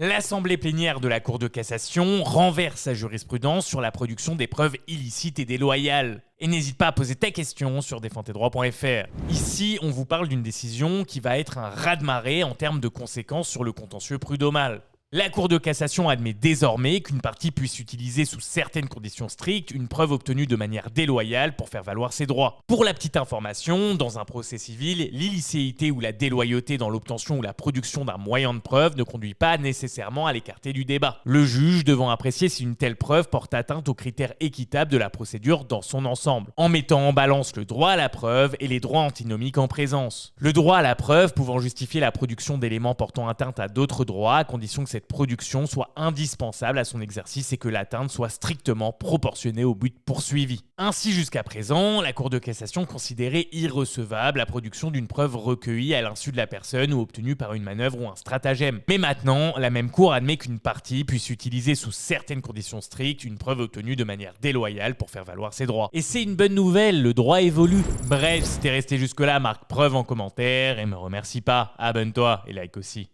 L'Assemblée plénière de la Cour de cassation renverse sa jurisprudence sur la production des preuves illicites et déloyales. Et n'hésite pas à poser ta question sur défendtesdroits.fr. Ici, on vous parle d'une décision qui va être un raz-de-marée en termes de conséquences sur le contentieux prud'homal. La Cour de cassation admet désormais qu'une partie puisse utiliser sous certaines conditions strictes une preuve obtenue de manière déloyale pour faire valoir ses droits. Pour la petite information, dans un procès civil, l'illicéité ou la déloyauté dans l'obtention ou la production d'un moyen de preuve ne conduit pas nécessairement à l'écarter du débat. Le juge devant apprécier si une telle preuve porte atteinte aux critères équitables de la procédure dans son ensemble, en mettant en balance le droit à la preuve et les droits antinomiques en présence. Le droit à la preuve pouvant justifier la production d'éléments portant atteinte à d'autres droits à condition que cette production soit indispensable à son exercice et que l'atteinte soit strictement proportionnée au but poursuivi. Ainsi, jusqu'à présent, la Cour de cassation considérait irrecevable la production d'une preuve recueillie à l'insu de la personne ou obtenue par une manœuvre ou un stratagème. Mais maintenant, la même Cour admet qu'une partie puisse utiliser sous certaines conditions strictes une preuve obtenue de manière déloyale pour faire valoir ses droits. Et c'est une bonne nouvelle, le droit évolue. Bref, si t'es resté jusque-là, marque preuve en commentaire et me remercie pas. Abonne-toi et like aussi.